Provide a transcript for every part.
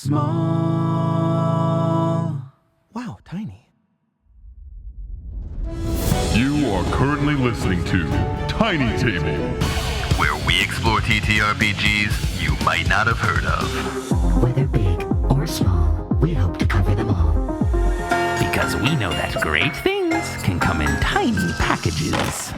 small. Wow, tiny. You are currently listening to Tiny Table, where we explore TTRPGs you might not have heard of. Whether big or small, we hope to cover them all. Because we know that great things can come in tiny packages.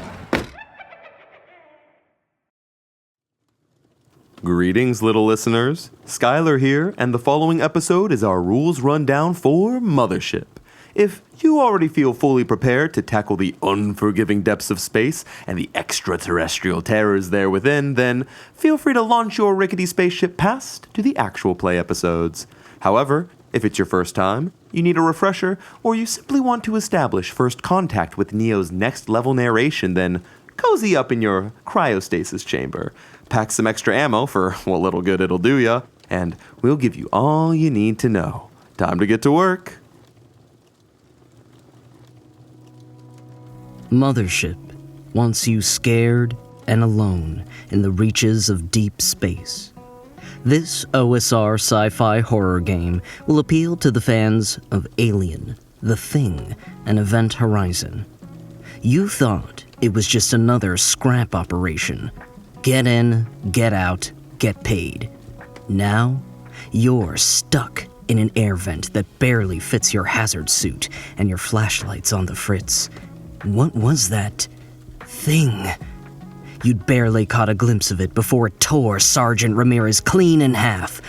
Greetings, little listeners. Skylar here, and the following episode is our rules rundown for Mothership. If you already feel fully prepared to tackle the unforgiving depths of space and the extraterrestrial terrors there within, then feel free to launch your rickety spaceship past to the actual play episodes. However, if it's your first time, you need a refresher, or you simply want to establish first contact with Neo's next level narration, then cozy up in your cryostasis chamber. Pack some extra ammo for what little good it'll do ya, and we'll give you all you need to know. Time to get to work. Mothership wants you scared and alone in the reaches of deep space. This OSR sci-fi horror game will appeal to the fans of Alien, The Thing, and Event Horizon. You thought it was just another scrap operation. Get in, get out, get paid. Now, you're stuck in an air vent that barely fits your hazard suit and your flashlight's on the fritz. What was that thing? You'd barely caught a glimpse of it before it tore Sergeant Ramirez clean in half.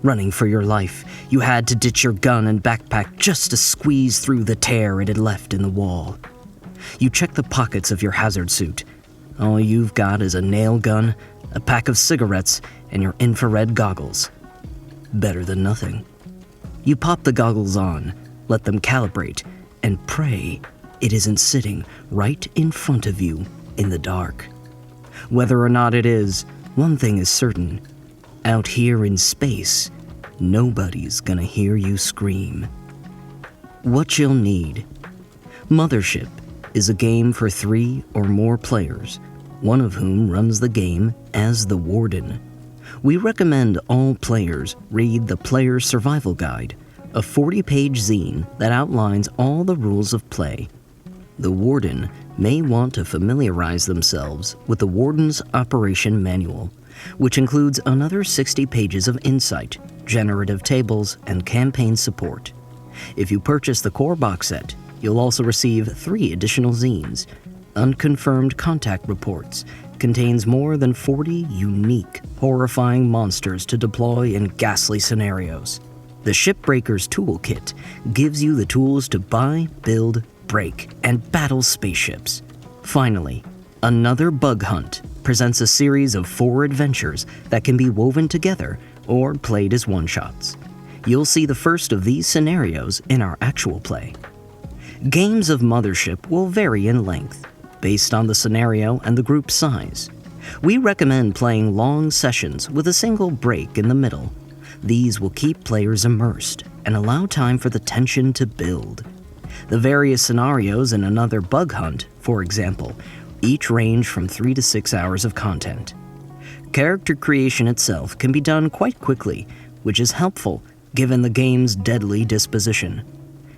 Running for your life, you had to ditch your gun and backpack just to squeeze through the tear it had left in the wall. You check the pockets of your hazard suit. All you've got is a nail gun, a pack of cigarettes, and your infrared goggles. Better than nothing. You pop the goggles on, let them calibrate, and pray it isn't sitting right in front of you in the dark. Whether or not it is, one thing is certain. Out here in space, nobody's gonna hear you scream. What you'll need. Mothership is a game for 3 or more players, one of whom runs the game as the Warden. We recommend all players read the Player's Survival Guide, a 40-page zine that outlines all the rules of play. The Warden may want to familiarize themselves with the Warden's Operation Manual, which includes another 60 pages of insight, generative tables, and campaign support. If you purchase the core box set, you'll also receive 3 additional zines. Unconfirmed Contact Reports contains more than 40 unique, horrifying monsters to deploy in ghastly scenarios. The Shipbreaker's Toolkit gives you the tools to buy, build, break, and battle spaceships. Finally, Another Bug Hunt presents a series of 4 adventures that can be woven together or played as one-shots. You'll see the first of these scenarios in our actual play. Games of Mothership will vary in length, based on the scenario and the group size. We recommend playing long sessions with a single break in the middle. These will keep players immersed and allow time for the tension to build. The various scenarios in Another Bug Hunt, for example, each range from 3 to 6 hours of content. Character creation itself can be done quite quickly, which is helpful given the game's deadly disposition.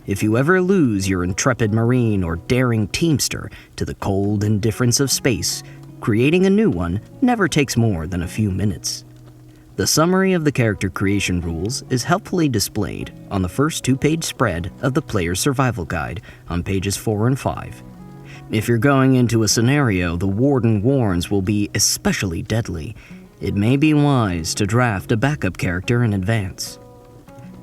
If you ever lose your intrepid Marine or daring Teamster to the cold indifference of space, creating a new one never takes more than a few minutes. The summary of the character creation rules is helpfully displayed on the first 2-page spread of the Player's Survival Guide on pages 4 and 5. If you're going into a scenario the Warden warns will be especially deadly, it may be wise to draft a backup character in advance.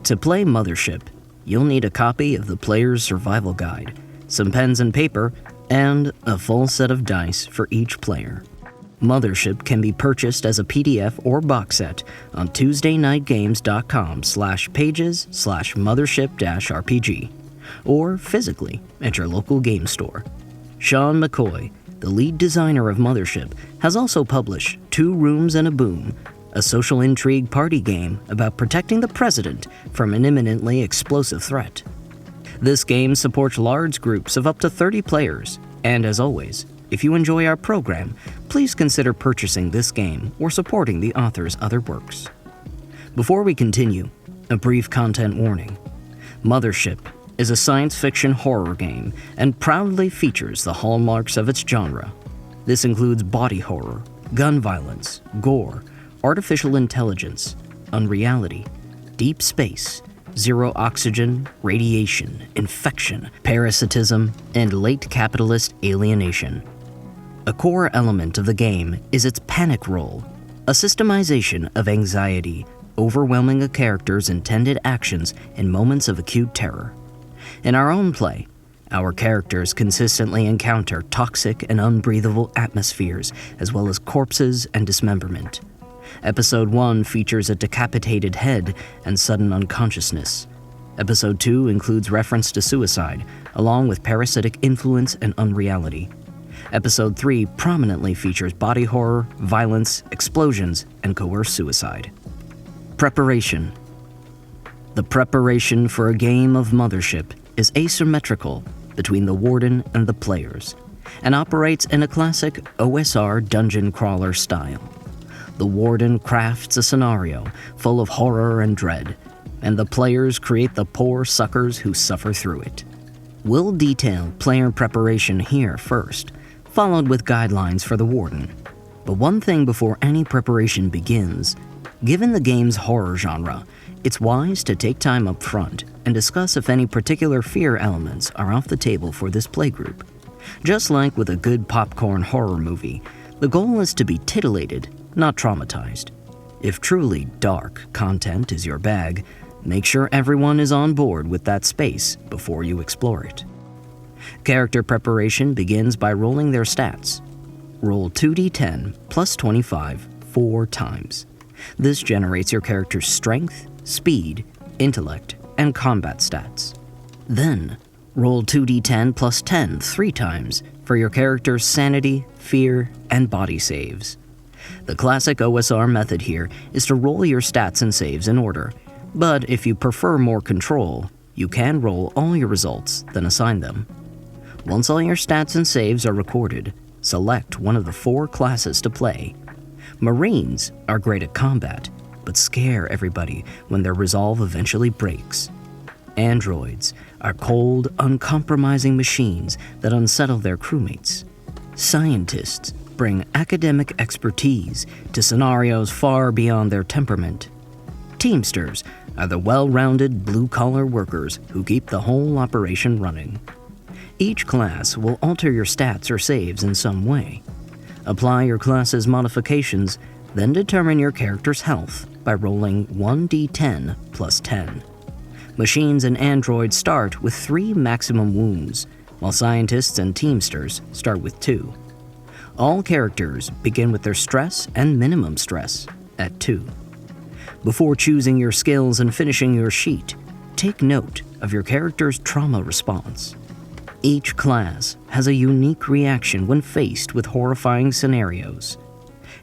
To play Mothership, you'll need a copy of the Player's Survival Guide, some pens and paper, and a full set of dice for each player. Mothership can be purchased as a PDF or box set on tuesdaynightgames.com/pages/mothership-rpg, or physically at your local game store. Sean McCoy, the lead designer of Mothership, has also published 2 Rooms and a Boom, a social intrigue party game about protecting the president from an imminently explosive threat. This game supports large groups of up to 30 players, and as always, if you enjoy our program, please consider purchasing this game or supporting the author's other works. Before we continue, A brief content warning. Mothership is a science fiction horror game and proudly features the hallmarks of its genre. This includes body horror, gun violence, gore, artificial intelligence, unreality, deep space, zero oxygen, radiation, infection, parasitism, and late capitalist alienation. A core element of the game is its panic roll, a systemization of anxiety, overwhelming a character's intended actions in moments of acute terror. In our own play, our characters consistently encounter toxic and unbreathable atmospheres, as well as corpses and dismemberment. Episode 1 features a decapitated head and sudden unconsciousness. Episode 2 includes reference to suicide, along with parasitic influence and unreality. Episode 3 prominently features body horror, violence, explosions, and coerced suicide. Preparation. The preparation for a game of Mothership is asymmetrical between the warden and the players, and operates in a classic OSR dungeon crawler style. The warden crafts a scenario full of horror and dread, and the players create the poor suckers who suffer through it. We'll detail player preparation here first, followed with guidelines for the warden. But one thing before any preparation begins: given the game's horror genre, it's wise to take time up front and discuss if any particular fear elements are off the table for this playgroup. Just like with a good popcorn horror movie, the goal is to be titillated, not traumatized. If truly dark content is your bag, make sure everyone is on board with that space before you explore it. Character preparation begins by rolling their stats. Roll 2d10 plus 25 4 times. This generates your character's strength, speed, intellect, and combat stats. Then, roll 2d10 plus 10 3 times for your character's sanity, fear, and body saves. The classic OSR method here is to roll your stats and saves in order, but if you prefer more control, you can roll all your results, then assign them. Once all your stats and saves are recorded, select one of the 4 classes to play. Marines are great at combat, but scare everybody when their resolve eventually breaks. Androids are cold, uncompromising machines that unsettle their crewmates. Scientists bring academic expertise to scenarios far beyond their temperament. Teamsters are the well-rounded blue-collar workers who keep the whole operation running. Each class will alter your stats or saves in some way. Apply your class's modifications, then determine your character's health by rolling 1d10 plus 10. Machines and androids start with 3 maximum wounds, while scientists and teamsters start with 2. All characters begin with their stress and minimum stress at 2. Before choosing your skills and finishing your sheet, take note of your character's trauma response. Each class has a unique reaction when faced with horrifying scenarios.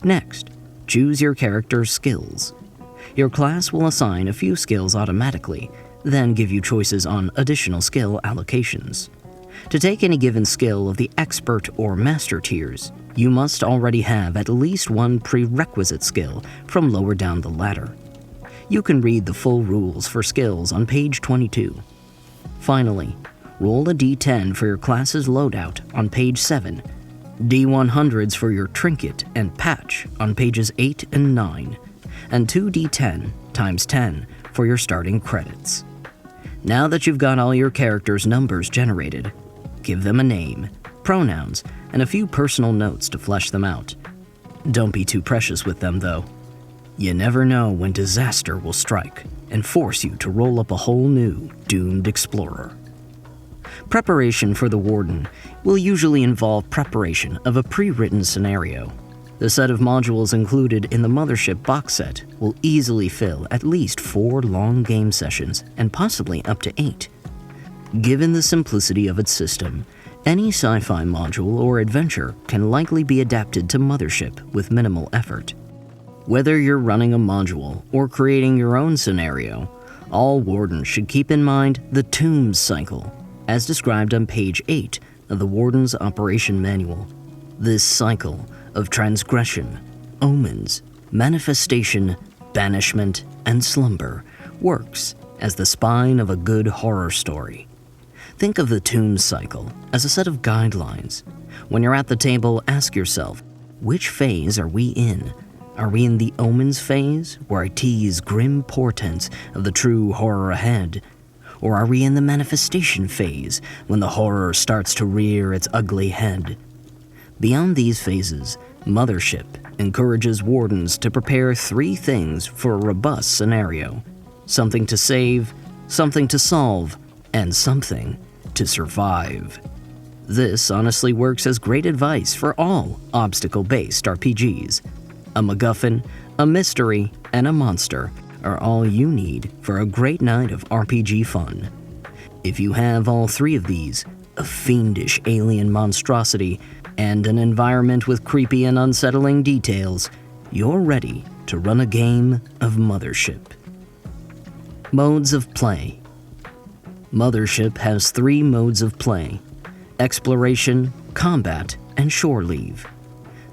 Next, choose your character's skills. Your class will assign a few skills automatically, then give you choices on additional skill allocations. To take any given skill of the expert or master tiers, you must already have at least one prerequisite skill from lower down the ladder. You can read the full rules for skills on page 22. Finally, roll a d10 for your class's loadout on page 7, d100s for your trinket and patch on pages 8 and 9, and 2d10 times 10 for your starting credits. Now that you've got all your characters' numbers generated, give them a name, pronouns, and a few personal notes to flesh them out. Don't be too precious with them, though. You never know when disaster will strike and force you to roll up a whole new doomed explorer. Preparation for the warden will usually involve preparation of a pre-written scenario. The set of modules included in the Mothership box set will easily fill at least 4 long game sessions and possibly up to 8. Given the simplicity of its system, any sci-fi module or adventure can likely be adapted to Mothership with minimal effort. Whether you're running a module or creating your own scenario, all wardens should keep in mind the Tombs cycle, as described on page 8 of the Warden's Operation Manual. This cycle of transgression, omens, manifestation, banishment, and slumber works as the spine of a good horror story. Think of the tomb cycle as a set of guidelines. When you're at the table, ask yourself, which phase are we in? Are we in the omens phase, where I tease grim portents of the true horror ahead? Or are we in the manifestation phase, when the horror starts to rear its ugly head? Beyond these phases, Mothership encourages wardens to prepare 3 things for a robust scenario: something to save, something to solve, and something to survive. This honestly works as great advice for all obstacle-based RPGs. A MacGuffin, a mystery, and a monster are all you need for a great night of RPG fun. If you have all 3 of these, a fiendish alien monstrosity, and an environment with creepy and unsettling details, you're ready to run a game of Mothership. Modes of play. Mothership has 3 modes of play: exploration, combat, and shore leave.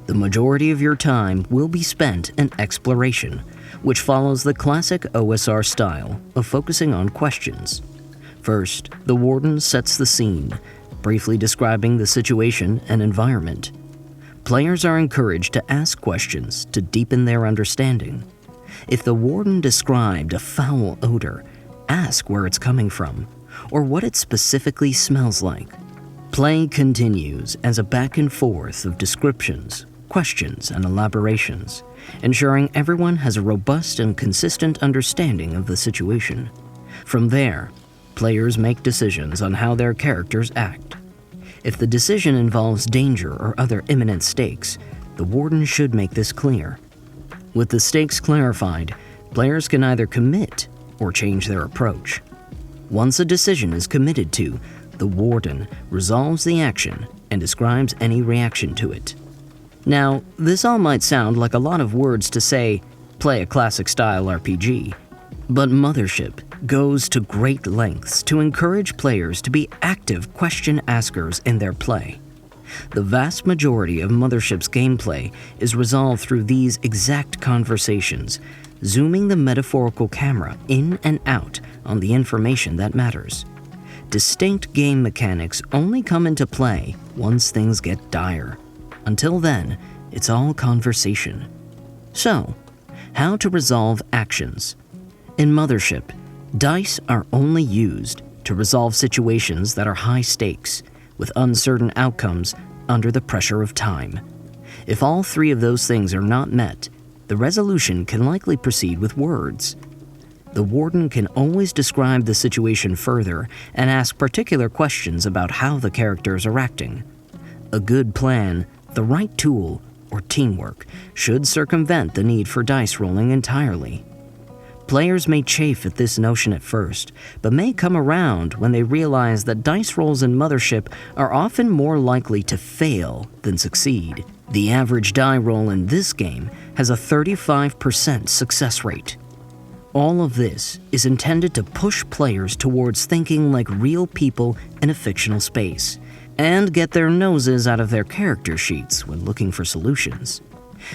The majority of your time will be spent in exploration, which follows the classic OSR style of focusing on questions. First, the warden sets the scene, briefly describing the situation and environment. Players are encouraged to ask questions to deepen their understanding. If the warden described a foul odor, ask where it's coming from, or what it specifically smells like. Play continues as a back and forth of descriptions, questions, and elaborations, ensuring everyone has a robust and consistent understanding of the situation. From there, players make decisions on how their characters act. If the decision involves danger or other imminent stakes, the warden should make this clear. With the stakes clarified, players can either commit or change their approach. Once a decision is committed to, the warden resolves the action and describes any reaction to it. Now, this all might sound like a lot of words to say, play a classic-style RPG, but Mothership goes to great lengths to encourage players to be active question askers in their play. The vast majority of Mothership's gameplay is resolved through these exact conversations, zooming the metaphorical camera in and out on the information that matters. Distinct game mechanics only come into play once things get dire. Until then, it's all conversation. So, how to resolve actions? In Mothership, dice are only used to resolve situations that are high stakes, with uncertain outcomes under the pressure of time. If all 3 of those things are not met, the resolution can likely proceed with words. The warden can always describe the situation further and ask particular questions about how the characters are acting. A good plan, the right tool, or teamwork should circumvent the need for dice rolling entirely. Players may chafe at this notion at first, but may come around when they realize that dice rolls in Mothership are often more likely to fail than succeed. The average die roll in this game has a 35% success rate. All of this is intended to push players towards thinking like real people in a fictional space, and get their noses out of their character sheets when looking for solutions.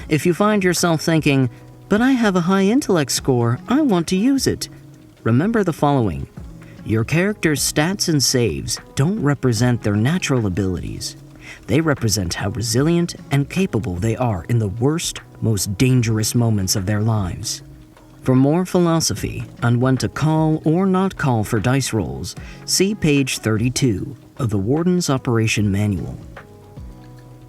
If you find yourself thinking, "But I have a high intellect score, I want to use it," remember the following. Your character's stats and saves don't represent their natural abilities. They represent how resilient and capable they are in the worst, most dangerous moments of their lives. For more philosophy on when to call or not call for dice rolls, see page 32 of the Warden's Operation Manual.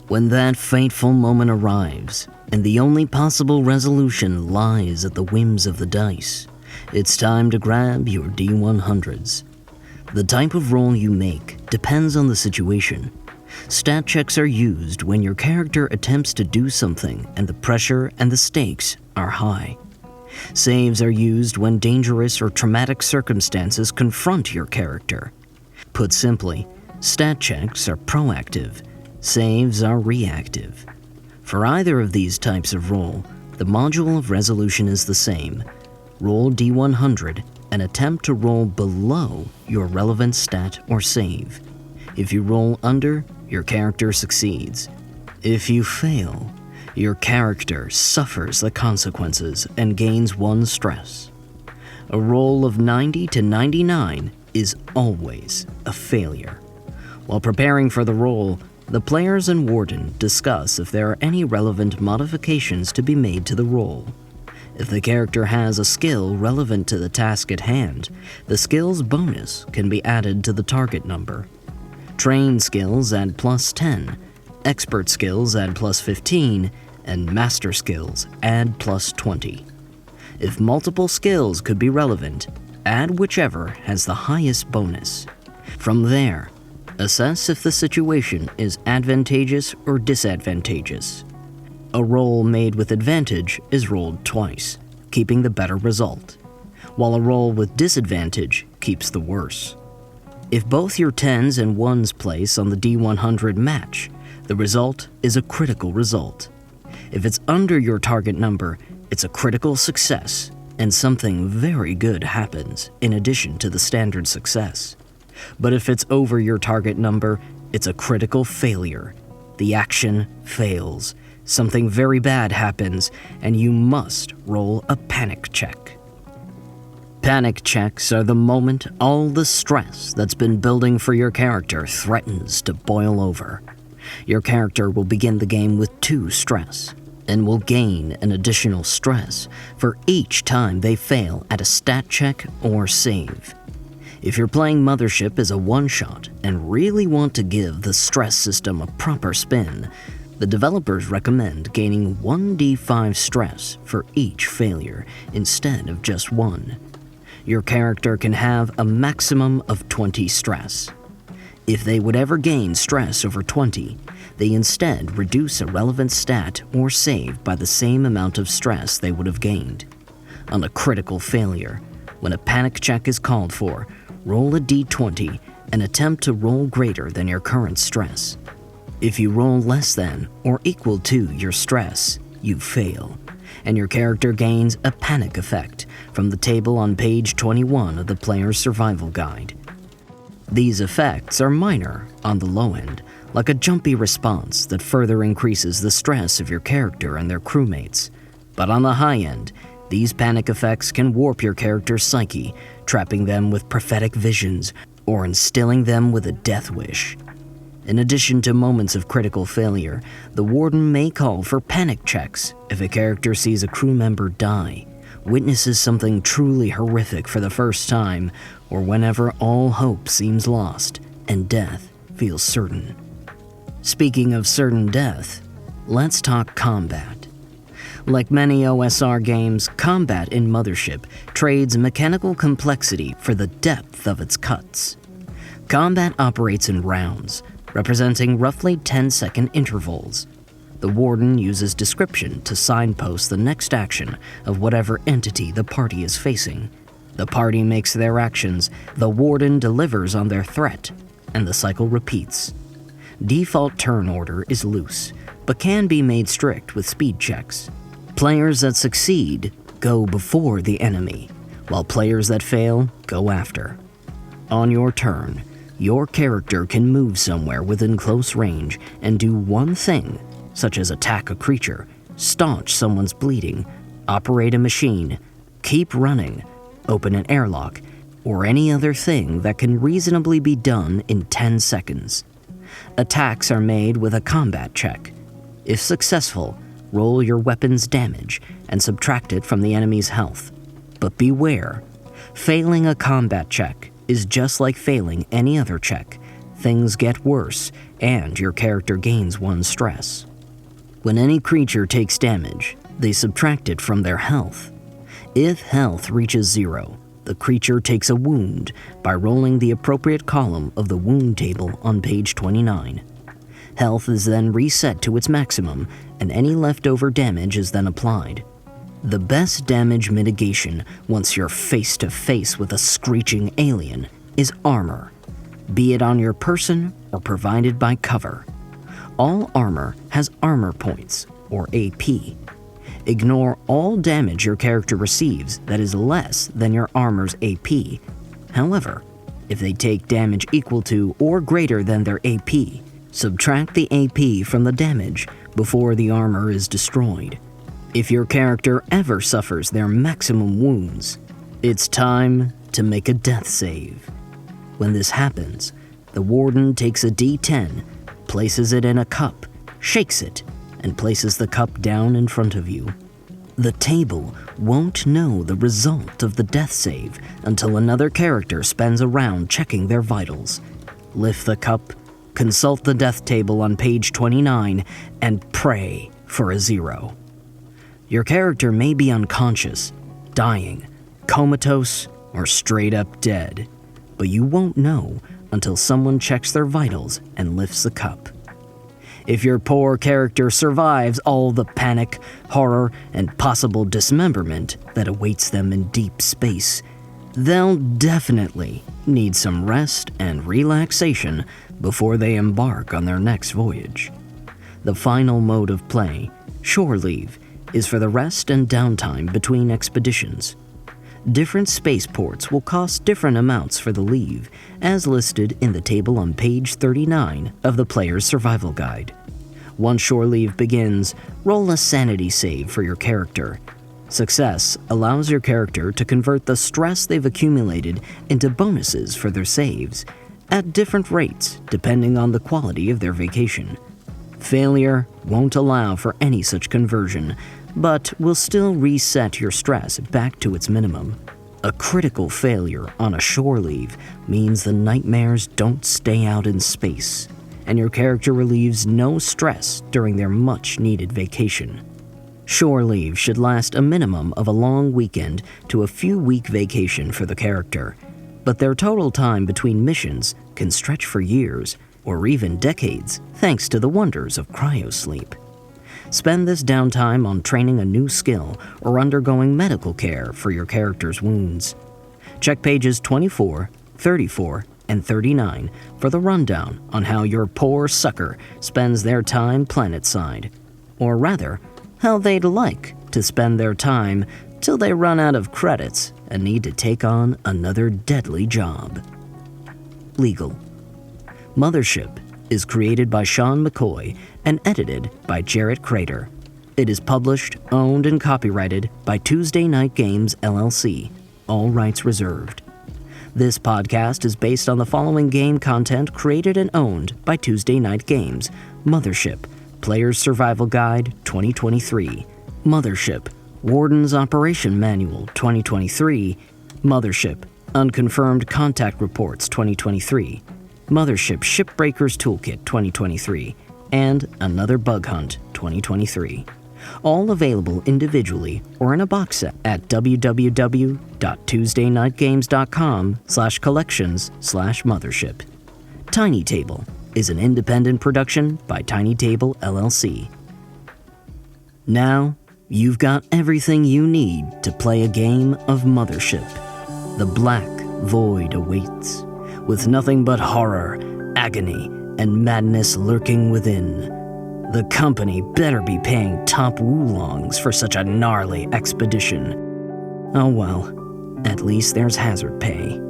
When that fateful moment arrives, and the only possible resolution lies at the whims of the dice, it's time to grab your D100s. The type of roll you make depends on the situation. Stat checks are used when your character attempts to do something and the pressure and the stakes are high. Saves are used when dangerous or traumatic circumstances confront your character. Put simply, stat checks are proactive, saves are reactive. For either of these types of roll, the module of resolution is the same. Roll D100 and attempt to roll below your relevant stat or save. If you roll under, your character succeeds. If you fail, your character suffers the consequences and gains 1 stress. A roll of 90 to 99 is always a failure. While preparing for the roll, the players and warden discuss if there are any relevant modifications to be made to the roll. If the character has a skill relevant to the task at hand, the skill's bonus can be added to the target number. Trained skills add plus 10, expert skills add plus 15, and master skills add plus 20. If multiple skills could be relevant, add whichever has the highest bonus. From there, assess if the situation is advantageous or disadvantageous. A roll made with advantage is rolled twice, keeping the better result, while a roll with disadvantage keeps the worse. If both your 10s and 1s place on the D100 match, the result is a critical result. If it's under your target number, it's a critical success, and something very good happens in addition to the standard success. But if it's over your target number, it's a critical failure. The action fails. Something very bad happens, and you must roll a panic check. Panic checks are the moment all the stress that's been building for your character threatens to boil over. Your character will begin the game with 2 stress, and will gain an additional stress for each time they fail at a stat check or save. If you're playing Mothership as a one-shot and really want to give the stress system a proper spin, the developers recommend gaining 1d5 stress for each failure instead of just 1. Your character can have a maximum of 20 stress. If they would ever gain stress over 20, they instead reduce a relevant stat or save by the same amount of stress they would have gained. On a critical failure, when a panic check is called for, roll a d20 and attempt to roll greater than your current stress. If you roll less than or equal to your stress, you fail, and your character gains a panic effect from the table on page 21 of the player's survival guide. These effects are minor on the low end, like a jumpy response that further increases the stress of your character and their crewmates. But on the high end, these panic effects can warp your character's psyche, trapping them with prophetic visions or instilling them with a death wish. In addition to moments of critical failure, the warden may call for panic checks if a character sees a crew member die, witnesses something truly horrific for the first time, or whenever all hope seems lost and death feels certain. Speaking of certain death, let's talk combat. Like many OSR games, combat in Mothership trades mechanical complexity for the depth of its cuts. Combat operates in rounds, representing roughly 10-second intervals. The warden uses description to signpost the next action of whatever entity the party is facing. The party makes their actions, the warden delivers on their threat, and the cycle repeats. Default turn order is loose, but can be made strict with speed checks. Players that succeed go before the enemy, while players that fail go after. On your turn, your character can move somewhere within close range and do one thing, such as attack a creature, staunch someone's bleeding, operate a machine, keep running, open an airlock, or any other thing that can reasonably be done in 10 seconds. Attacks are made with a combat check. If successful, roll your weapon's damage and subtract it from the enemy's health. But beware, failing a combat check is just like failing any other check. Things get worse, and your character gains 1 stress. When any creature takes damage, they subtract it from their health. If health reaches 0, the creature takes a wound by rolling the appropriate column of the wound table on page 29. Health is then reset to its maximum, and any leftover damage is then applied. The best damage mitigation once you're face to face with a screeching alien is armor, be it on your person or provided by cover. All armor has armor points, or AP. Ignore all damage your character receives that is less than your armor's AP. However, if they take damage equal to or greater than their AP, subtract the AP from the damage before the armor is destroyed. If your character ever suffers their maximum wounds, It's time to make a death save. When this happens, the warden takes a D10, places it in a cup, shakes it, and places the cup down in front of you. The table won't know the result of the death save until another character spends a round checking their vitals. Lift the cup, consult the death table on page 29, and pray for a 0. Your character may be unconscious, dying, comatose, or straight up dead, but you won't know until someone checks their vitals and lifts the cup. If your poor character survives all the panic, horror, and possible dismemberment that awaits them in deep space, they'll definitely need some rest and relaxation before they embark on their next voyage. The final mode of play, shore leave, is for the rest and downtime between expeditions. Different spaceports will cost different amounts for the leave, as listed in the table on page 39 of the player's survival guide. Once shore leave begins, roll a sanity save for your character. Success allows your character to convert the stress they've accumulated into bonuses for their saves, at different rates depending on the quality of their vacation. Failure won't allow for any such conversion, but will still reset your stress back to its minimum. A critical failure on a shore leave means the nightmares don't stay out in space, and your character relieves no stress during their much-needed vacation. Shore leave should last a minimum of a long weekend to a few-week vacation for the character, but their total time between missions can stretch for years or even decades thanks to the wonders of cryosleep. Spend this downtime on training a new skill or undergoing medical care for your character's wounds. Check pages 24, 34, and 39 for the rundown on how your poor sucker spends their time planetside. Or rather, how they'd like to spend their time till they run out of credits and need to take on another deadly job. Legal. Mothership is created by Sean McCoy and edited by Jarrett Crater. It is published, owned, and copyrighted by Tuesday Night Games, LLC. All rights reserved. This podcast is based on the following game content created and owned by Tuesday Night Games: Mothership, Player's Survival Guide 2023, Mothership, Warden's Operation Manual 2023, Mothership, Unconfirmed Contact Reports 2023, Mothership Shipbreaker's Toolkit 2023, and Another Bug Hunt 2023. All available individually or in a box set at www.tuesdaynightgames.com/collections/mothership. Tiny Table is an independent production by Tiny Table LLC. Now, you've got everything you need to play a game of Mothership. The Black Void awaits, with nothing but horror, agony, and madness lurking within. The company better be paying top woolongs for such a gnarly expedition. Oh well, at least there's hazard pay.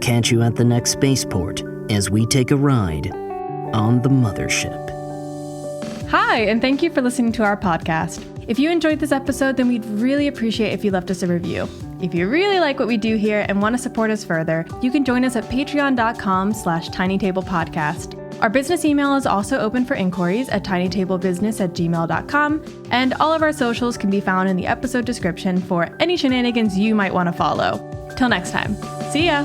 Catch you at the next spaceport as we take a ride on the Mothership. Hi, and thank you for listening to our podcast. If you enjoyed this episode, then we'd really appreciate if you left us a review. If you really like what we do here and want to support us further, you can join us at patreon.com/tinytablepodcast. Our business email is also open for inquiries at tinytablebusiness@gmail.com, and all of our socials can be found in the episode description for any shenanigans you might want to follow. Till next time, see ya!